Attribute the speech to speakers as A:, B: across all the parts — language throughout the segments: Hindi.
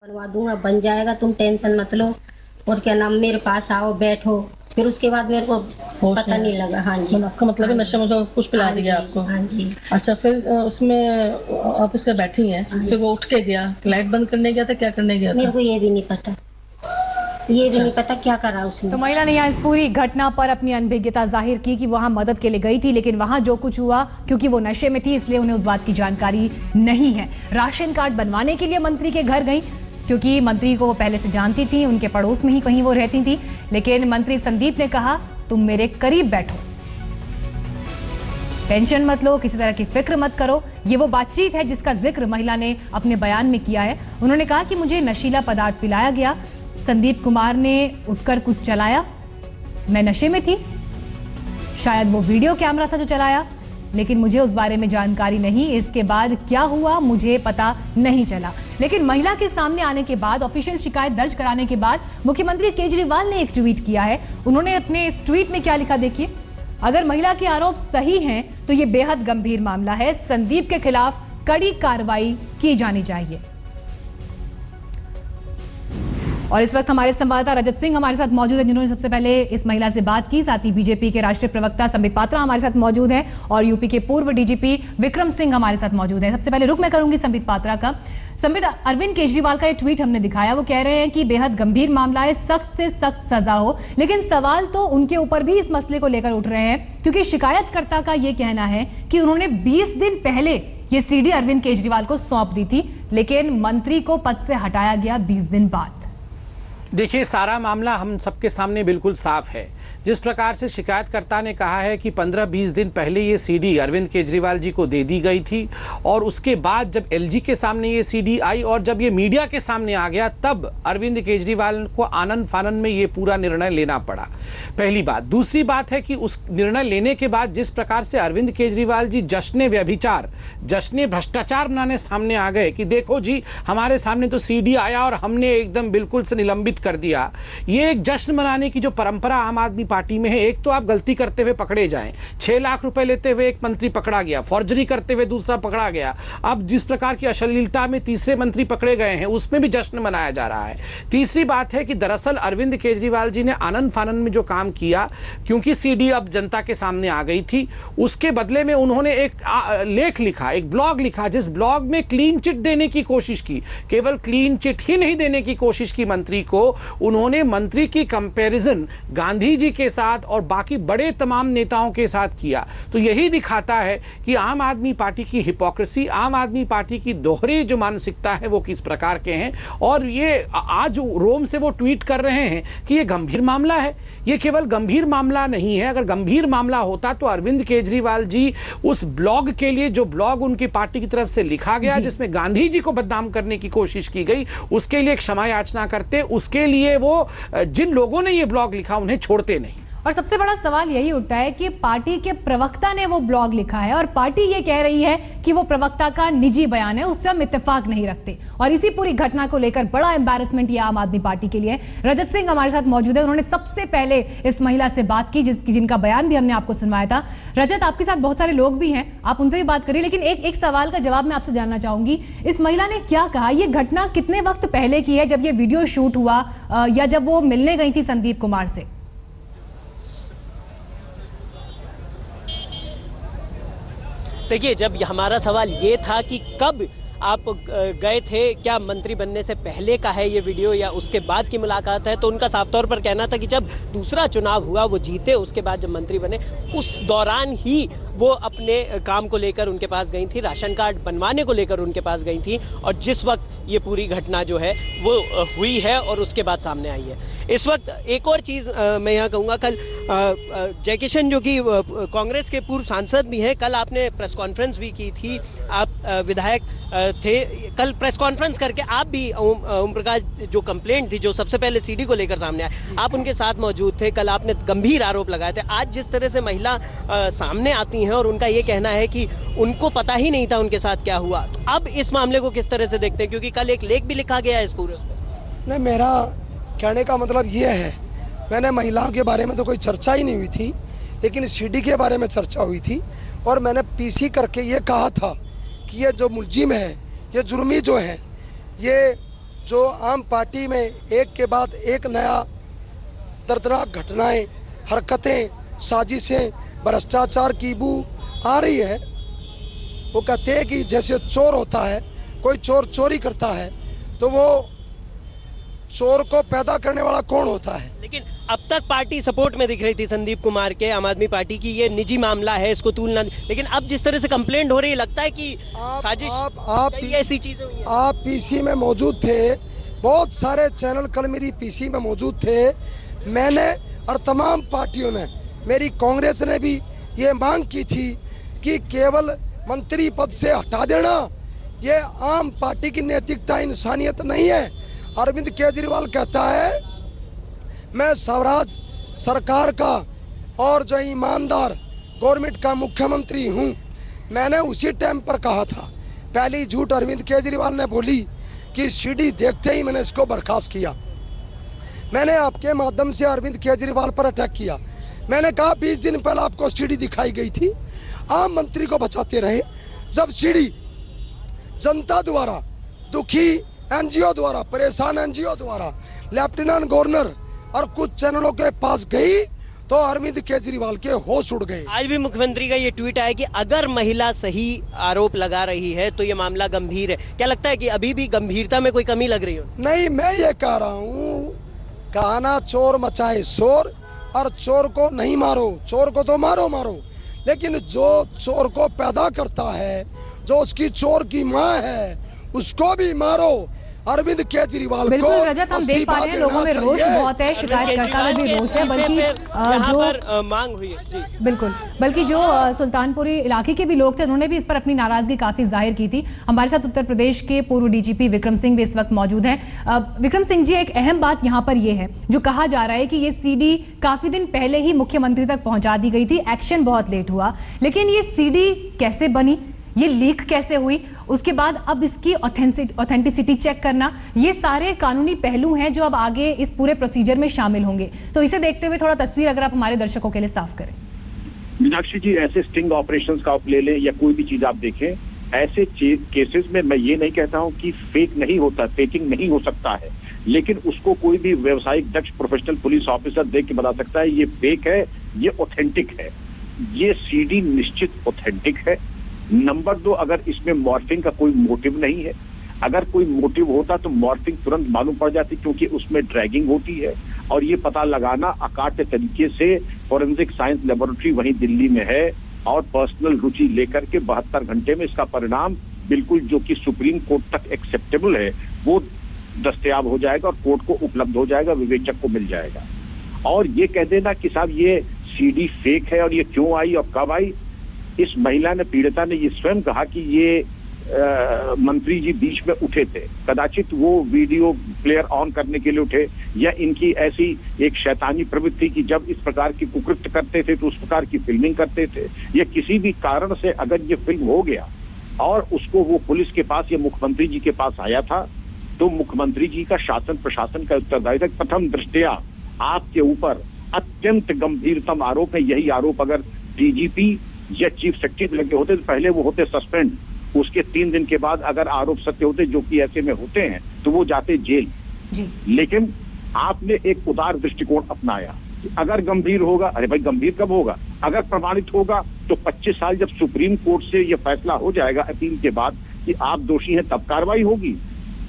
A: बनवा दूंगा, बन जाएगा, तुम टेंशन मत लो। और क्या नाम, मेरे पास आओ, बैठो। फिर उसके बाद मेरे को
B: होश
A: पता नहीं लगा। हाँ जी।
B: आपका मतलब है
A: हाँ
B: नशा
A: जी।
B: मुशा कुछ पिला
A: हाँ
B: दिया
A: जी।
B: आपको?
A: हाँ जी।
B: अच्छा, फिर उसमें आप उसके बैठी हैं,
A: हाँ
B: फिर
A: जी।
B: वो उठ के गया, लाइट बंद करने गया था, क्या करने गया
A: मेरे
B: था?
A: को ये भी नहीं पता, ये भी
B: अच्छा।
A: नहीं पता क्या करा उसने।
C: तो महिला ने यहाँ इस पूरी घटना पर अपनी अनभिज्ञता जाहिर की कि वहां मदद के लिए गई थी, लेकिन वहां जो कुछ हुआ, क्योंकि वो नशे में थी इसलिए उन्हें उस बात की जानकारी नहीं है। राशन कार्ड बनवाने के लिए मंत्री के घर गई, क्योंकि मंत्री को वो पहले से जानती थी, उनके पड़ोस में ही कहीं वो रहती थी। लेकिन मंत्री संदीप ने कहा, तुम मेरे करीब बैठो, टेंशन मत लो, किसी तरह की फिक्र मत करो। ये वो बातचीत है जिसका जिक्र महिला ने अपने बयान में किया है। उन्होंने कहा कि मुझे नशीला पदार्थ पिलाया गया, संदीप कुमार ने उठकर कुछ चलाया, मैं नशे में थी, शायद वो वीडियो कैमरा था जो चलाया, लेकिन मुझे उस बारे में जानकारी नहीं। इसके बाद क्या हुआ मुझे पता नहीं चला। लेकिन महिला के सामने आने के बाद, ऑफिशियल शिकायत दर्ज कराने के बाद मुख्यमंत्री केजरीवाल ने एक ट्वीट किया है। उन्होंने अपने इस ट्वीट में क्या लिखा देखिए। अगर महिला के आरोप सही हैं तो यह बेहद गंभीर मामला है, संदीप के खिलाफ कड़ी कार्रवाई की जानी चाहिए। और इस वक्त हमारे संवाददाता रजत सिंह हमारे साथ मौजूद हैं, जिन्होंने सबसे पहले इस महिला से बात की। साथ ही बीजेपी के राष्ट्रीय प्रवक्ता संबित पात्रा हमारे साथ मौजूद हैं और यूपी के पूर्व डीजीपी विक्रम सिंह हमारे साथ मौजूद हैं। सबसे पहले रुख मैं करूंगी संबित पात्रा का। संबित, अरविंद केजरीवाल का ये ट्वीट हमने दिखाया, वो कह रहे हैं कि बेहद गंभीर मामला है, सख्त से सख्त सजा हो, लेकिन सवाल तो उनके ऊपर भी इस मसले को लेकर उठ रहे हैं, क्योंकि शिकायतकर्ता का यह कहना है कि उन्होंने 20 दिन पहले ये सीडी अरविंद केजरीवाल को सौंप दी थी, लेकिन मंत्री को पद से हटाया गया 20 दिन बाद।
D: देखिए, सारा मामला हम सबके सामने बिल्कुल साफ है। जिस प्रकार से शिकायतकर्ता ने कहा है कि 15-20 दिन पहले ये सीडी अरविंद केजरीवाल जी को दे दी गई थी, और उसके बाद जब एलजी के सामने ये सीडी आई और जब ये मीडिया के सामने आ गया, तब अरविंद केजरीवाल को आनन फानन में ये पूरा निर्णय लेना पड़ा। पहली बात। दूसरी बात है कि उस निर्णय लेने के बाद जिस प्रकार से अरविंद केजरीवाल जी जश्न व्यभिचार, जश्न भ्रष्टाचार बनाने सामने आ गए कि देखो जी, हमारे सामने तो सीडी आया और हमने एकदम बिल्कुल से निलंबित कर दिया। ये एक जश्न मनाने की जो परंपरा आम आदमी पार्टी में है, एक तो आप गलती करते हुए पकड़े जाएं, 6 लाख रुपए लेते हुए एक मंत्री पकड़ा गया, फॉर्जरी करते हुए दूसरा पकड़ा गया, अब जिस प्रकार की अश्लीलता में तीसरे मंत्री पकड़े गए हैं, उसमें भी जश्न मनाया जा रहा है। तीसरी बात है कि दरअसल अरविंद केजरीवाल जी ने आनंद फानन में जो काम किया, क्योंकि सीडी अब जनता के सामने आ गई थी, उसके बदले में उन्होंने एक लेख लिखा, एक ब्लॉग लिखा, जिस ब्लॉग में क्लीन चिट देने की कोशिश की। केवल क्लीन चिट ही नहीं देने की कोशिश की मंत्री को, उन्होंने मंत्री की कंपैरिजन गांधी जी के साथ और बाकी बड़े तमाम नेताओं के साथ किया। तो यही दिखाता है कि आम आदमी पार्टी की हिपोक्रेसी, आम आदमी पार्टी की दोहरी जो मानसिकता है वो किस प्रकार के हैं। और ये आज रोम से वो ट्वीट कर रहे हैं कि ये गंभीर मामला है। ये केवल गंभीर मामला नहीं है। अगर गंभीर मामला होता तो अरविंद केजरीवाल जी उस ब्लॉग के लिए, जो ब्लॉग उनकी पार्टी की तरफ से लिखा गया जिसमें गांधी जी को बदनाम करने की कोशिश की गई, उसके लिए क्षमा याचना करते। उसके लिए वो जिन लोगों ने ये ब्लॉग लिखा उन्हें छोड़ते नहीं।
C: और सबसे बड़ा सवाल यही उठता है कि पार्टी के प्रवक्ता ने वो ब्लॉग लिखा है और पार्टी ये कह रही है कि वो प्रवक्ता का निजी बयान है, उससे हम इत्तेफाक नहीं रखते। और इसी पूरी घटना को लेकर बड़ा एम्बैरेसमेंट ये आम आदमी पार्टी के लिए। रजत सिंह हमारे साथ मौजूद है, उन्होंने सबसे पहले इस महिला से बात की जिनका बयान भी हमने आपको सुनवाया था। रजत, आपके साथ बहुत सारे लोग भी हैं, आप उनसे भी बात करिए, लेकिन एक सवाल का जवाब मैं आपसे जानना चाहूंगी। इस महिला ने क्या कहा? ये घटना कितने वक्त पहले की है, जब ये वीडियो शूट हुआ या जब वो मिलने गई थी संदीप कुमार से?
E: देखिए, जब हमारा सवाल ये था कि कब आप गए थे, क्या मंत्री बनने से पहले का है ये वीडियो या उसके बाद की मुलाकात है, तो उनका साफ तौर पर कहना था कि जब दूसरा चुनाव हुआ, वो जीते, उसके बाद जब मंत्री बने, उस दौरान ही वो अपने काम को लेकर उनके पास गई थी, राशन कार्ड बनवाने को लेकर उनके पास गई थी, और जिस वक्त ये पूरी घटना जो है वो हुई है और उसके बाद सामने आई है। इस वक्त एक और चीज मैं यहाँ कहूँगा, कल जयकिशन जो कि कांग्रेस के पूर्व सांसद भी हैं, कल आपने प्रेस कॉन्फ्रेंस भी की थी, आप विधायक थे, कल प्रेस कॉन्फ्रेंस करके आप भी ओम प्रकाश जो कंप्लेंट थी, जो सबसे पहले सीडी को लेकर सामने आए, आप उनके साथ मौजूद थे। कल आपने गंभीर आरोप लगाए थे। आज जिस तरह से महिला सामने आती हैं और उनका ये कहना है कि उनको पता ही नहीं था उनके साथ क्या हुआ, तो अब इस मामले को किस तरह से देखते हैं? क्योंकि कल एक लेख भी लिखा गया है इस पूरे पे।
F: नहीं, मेरा कहने का मतलब ये है, मैंने महिलाओं के बारे में तो कोई चर्चा ही नहीं हुई थी, लेकिन सीडी के बारे में चर्चा हुई थी और मैंने पीसी करके ये कहा था कि ये जो मुलजिम है, ये जुर्मी जो है, ये जो आम पार्टी में एक के बाद एक नया दर्दनाक घटनाएं, हरकतें, साजिशें, भ्रष्टाचार की बू आ रही है। वो कहते हैं कि जैसे चोर होता है, कोई चोर चोरी करता है तो वो चोर को पैदा करने वाला कौन होता है?
E: लेकिन अब तक पार्टी सपोर्ट में दिख रही थी संदीप कुमार के, आम आदमी पार्टी की, ये निजी मामला है, इसको तूलना। लेकिन अब जिस तरह से कंप्लेंट हो रही है, लगता है कि साजिश, कई ऐसी चीजें हुई हैं।
F: आप पीसी में मौजूद थे, बहुत सारे चैनल कल मेरी पीसी में मौजूद थे। मैंने और तमाम पार्टियों ने, मेरी कांग्रेस ने भी ये मांग की थी कि केवल मंत्री पद से हटा देना ये आम पार्टी की नैतिकता, इंसानियत नहीं है। अरविंद केजरीवाल कहता है मैं स्वराज सरकार का और जो ईमानदार गवर्नमेंट का मुख्यमंत्री हूं। मैंने उसी टाइम पर कहा था, पहली झूठ अरविंद केजरीवाल ने बोली कि सीडी देखते ही मैंने इसको बर्खास्त किया। मैंने आपके माध्यम से अरविंद केजरीवाल पर अटैक किया। मैंने कहा 20 दिन पहले आपको सीडी दिखाई गई थी, आम मंत्री को बचाते रहे। जब सीडी जनता द्वारा, दुखी एनजीओ द्वारा, परेशान एनजीओ द्वारा लेफ्टिनेंट गवर्नर और कुछ चैनलों के पास गई तो अरविंद केजरीवाल के होश उड़ गए।
E: आज भी मुख्यमंत्री का ये ट्वीट आया कि अगर महिला सही आरोप लगा रही है तो ये मामला गंभीर है। क्या लगता है कि अभी भी गंभीरता में कोई कमी लग रही हो?
F: नहीं, मैं ये कह रहा हूँ, कहना चोर मचाए शोर, और चोर को नहीं मारो, चोर को तो मारो मारो, लेकिन जो चोर को पैदा करता है, जो उसकी चोर की माँ है, उसको भी मारो। अरविंद केजरीवाल
C: बिल्कुल
F: को
C: रजत, हम देख पा रहे हैं लोगों में रोष बहुत है, शिकायतकर्ता में भी रोष है, बल्कि जो
E: मांग हुई है जी,
C: बिल्कुल, बल्कि जो सुल्तानपुरी इलाके के भी लोग थे उन्होंने भी इस पर अपनी नाराजगी काफी जाहिर की थी। हमारे साथ उत्तर प्रदेश के पूर्व डीजीपी विक्रम सिंह भी इस वक्त मौजूद हैं। विक्रम सिंह जी, एक अहम बात यहाँ पर यह है, जो कहा जा रहा है कि ये सीडी काफी दिन पहले ही मुख्यमंत्री तक पहुंचा दी गई थी, एक्शन बहुत लेट हुआ, लेकिन ये सीडी कैसे बनी, ये लीक कैसे हुई, उसके बाद अब इसकी ऑथेंटिसिटी चेक करना, ये सारे कानूनी पहलू हैं जो अब आगे इस पूरे प्रोसीजर में शामिल होंगे। तो इसे देखते हुए थोड़ा तस्वीर अगर आप हमारे दर्शकों के लिए साफ करें।
G: मीनाक्षी जी, ऐसे स्टिंग ऑपरेशंस का आप ले लें या कोई भी चीज आप देखें, ऐसे केसेस में मैं ये नहीं कहता हूं कि फेक नहीं होता, फेकिंग नहीं हो सकता है, लेकिन उसको कोई भी व्यवसायिक दक्ष प्रोफेशनल पुलिस ऑफिसर देख के बता सकता है ये फेक है, ये ऑथेंटिक है। ये सीडी निश्चित ऑथेंटिक है। नंबर 2, अगर इसमें मॉर्फिंग का कोई मोटिव नहीं है, अगर कोई मोटिव होता तो मॉर्फिंग तुरंत मालूम पड़ जाती, क्योंकि उसमें ड्रैगिंग होती है और ये पता लगाना अकाट्य तरीके से फॉरेंसिक साइंस लेबोरेटरी वहीं दिल्ली में है और पर्सनल रुचि लेकर के 72 घंटे में इसका परिणाम बिल्कुल जो कि सुप्रीम कोर्ट तक एक्सेप्टेबल है वो दस्तयाब हो जाएगा और कोर्ट को उपलब्ध हो जाएगा, विवेचक को मिल जाएगा। और ये कह देना कि साहब ये सीडी फेक है और ये क्यों आई और कब आई, इस महिला ने, पीड़िता ने ये स्वयं कहा कि ये मंत्री जी बीच में उठे थे, कदाचित वो वीडियो प्लेयर ऑन करने के लिए उठे, या इनकी ऐसी एक शैतानी प्रवृत्ति कि जब इस प्रकार की कुकृत्य करते थे तो उस प्रकार की फिल्मिंग करते थे, या किसी भी कारण से अगर ये फिल्म हो गया और उसको वो पुलिस के पास या मुख्यमंत्री जी के पास आया था, तो मुख्यमंत्री जी का शासन प्रशासन का उत्तरदायित्व। प्रथम दृष्टया आपके ऊपर अत्यंत गंभीरतम आरोप है। यही आरोप अगर डीजीपी या चीफ सेक्रेटरी लगे होते तो पहले वो होते सस्पेंड, उसके 3 दिन के बाद अगर आरोप सत्य होते, जो कि ऐसे में होते हैं, तो वो जाते जेल
C: जी।
G: लेकिन आपने एक उदार दृष्टिकोण अपनाया कि अगर गंभीर होगा, अरे भाई गंभीर कब होगा, अगर प्रमाणित होगा तो 25 साल जब सुप्रीम कोर्ट से यह फैसला हो जाएगा अपील के बाद कि आप दोषी हैं, तब कार्रवाई होगी।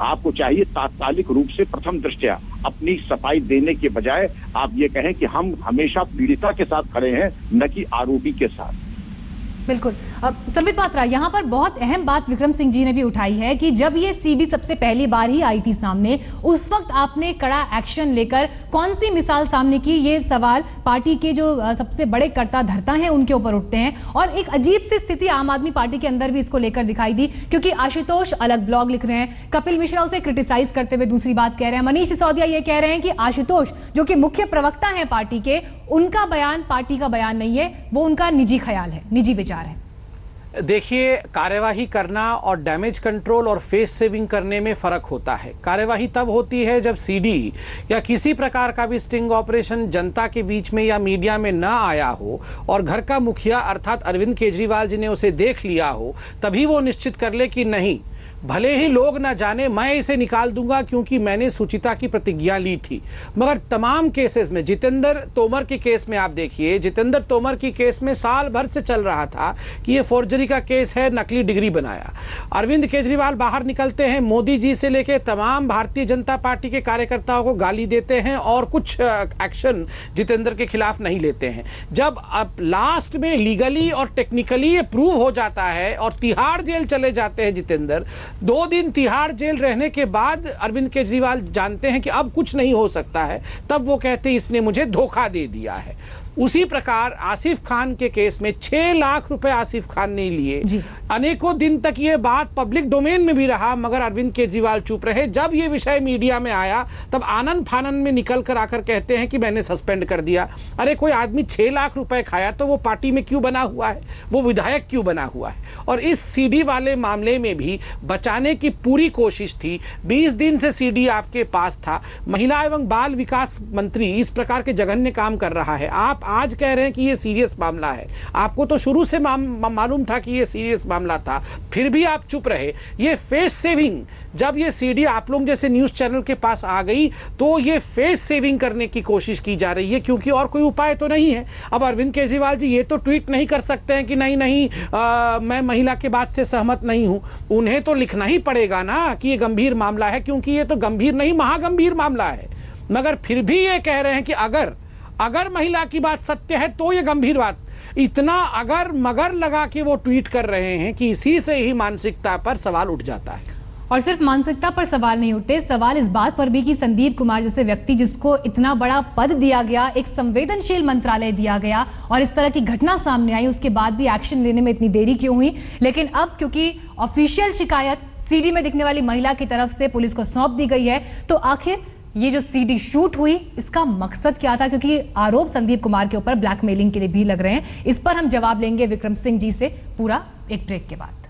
G: आपको चाहिए तात्कालिक रूप से प्रथम दृष्टया अपनी सफाई देने के बजाय आप ये कहें कि हम हमेशा पीड़िता के साथ खड़े हैं, न कि आरोपी के साथ।
C: बिल्कुल। संबित पात्रा, यहाँ पर बहुत अहम बात विक्रम सिंह जी ने भी उठाई है कि जब ये सीडी सबसे पहली बार ही आई थी सामने, उस वक्त आपने कड़ा एक्शन लेकर कौन सी मिसाल सामने की, ये सवाल पार्टी के जो सबसे बड़े कर्ता धर्ता हैं उनके ऊपर उठते हैं। और एक अजीब सी स्थिति आम आदमी पार्टी के अंदर भी इसको लेकर दिखाई दी, क्योंकि आशुतोष अलग ब्लॉग लिख रहे हैं, कपिल मिश्रा उसे क्रिटिसाइज करते हुए दूसरी बात कह रहे हैं, मनीष सिसोदिया ये कह रहे हैं कि आशुतोष जो कि मुख्य प्रवक्ता हैं पार्टी के, उनका बयान पार्टी का बयान नहीं है, वो उनका निजी ख्याल है, निजी विचार है।
D: देखिए, कार्यवाही करना और डैमेज कंट्रोल और फेस सेविंग करने में फर्क होता है। कार्यवाही तब होती है जब सीडी या किसी प्रकार का भी स्टिंग ऑपरेशन जनता के बीच में या मीडिया में ना आया हो और घर का मुखिया अर्थात अरविंद केजरीवाल जी ने उसे देख लिया हो, तभी वो निश्चित कर ले कि नहीं, भले ही लोग ना जाने, मैं इसे निकाल दूंगा क्योंकि मैंने सुचिता की प्रतिज्ञा ली थी। मगर तमाम केसेस में, जितेंद्र तोमर के केस में आप देखिए, जितेंद्र तोमर की केस में साल भर से चल रहा था कि ये फोर्जरी का केस है, नकली डिग्री बनाया। अरविंद केजरीवाल बाहर निकलते हैं, मोदी जी से लेकर तमाम भारतीय जनता पार्टी के कार्यकर्ताओं को गाली देते हैं और कुछ एक्शन जितेंद्र के खिलाफ नहीं लेते हैं। जब अब लास्ट में लीगली और टेक्निकली ये प्रूव हो जाता है और तिहाड़ जेल चले जाते हैं जितेंद्र, 2 दिन तिहाड़ जेल रहने के बाद अरविंद केजरीवाल जानते हैं कि अब कुछ नहीं हो सकता है, तब वो कहते हैं इसने मुझे धोखा दे दिया है। उसी प्रकार आसिफ खान के केस में 6 लाख रुपए आसिफ खान ने लिए। अनेकों दिन तक ये बात पब्लिक डोमेन में भी रहा, मगर अरविंद केजरीवाल चुप रहे। जब ये विषय मीडिया में आया तब आनंद फानन में निकल कर आकर कहते हैं कि मैंने सस्पेंड कर दिया। अरे कोई आदमी 6 लाख रुपए खाया तो वो पार्टी में क्यों बना हुआ है, वो विधायक क्यों बना हुआ है? और इस सीडी वाले मामले में भी बचाने की पूरी कोशिश थी। 20 दिन से सीडी आपके पास था। महिला एवं बाल विकास मंत्री इस प्रकार के जघन्य काम कर रहा है। आप आज कह रहे हैं कि ये सीरियस मामला है, आपको तो शुरू से मालूम था कि ये सीरियस मामला था, फिर भी आप चुप रहे। ये फेस सेविंग, जब ये सीडी आप लोग जैसे न्यूज़ चैनल के पास आ गई तो ये फेस सेविंग करने की कोशिश की जा रही है, क्योंकि और कोई उपाय तो नहीं है। अब अरविंद केजरीवाल जी ये तो ट्वीट नहीं कर सकते हैं कि नहीं मैं महिला के बात से सहमत नहीं हूं। उन्हें तो लिखना ही पड़ेगा ना कि ये गंभीर मामला है, क्योंकि ये तो गंभीर नहीं महागंभीर मामला है। मगर फिर भी ये कह रहे हैं कि अगर महिला की बात सत्य है तो ये गंभीर बात। इतना अगर मगर लगा के वो ट्वीट कर रहे हैं कि इसी से ही मानसिकता पर सवाल उठ जाता है।
C: और सिर्फ मानसिकता पर सवाल नहीं उठते, सवाल इस बात पर भी कि संदीप कुमार जैसे व्यक्ति जिसको इतना बड़ा पद दिया गया, एक संवेदनशील मंत्रालय दिया गया और इस तरह की घटना सामने आई, उसके बाद भी एक्शन लेने में इतनी देरी क्यों हुई? लेकिन अब क्योंकि ऑफिशियल शिकायत सीडी में दिखने वाली महिला की तरफ से पुलिस को सौंप दी गई है, तो आखिर ये जो सीडी शूट हुई इसका मकसद क्या था? क्योंकि आरोप संदीप कुमार के ऊपर ब्लैकमेलिंग के लिए भी लग रहे हैं। इस पर हम जवाब लेंगे विक्रम सिंह जी से पूरा एक ब्रेक के बाद।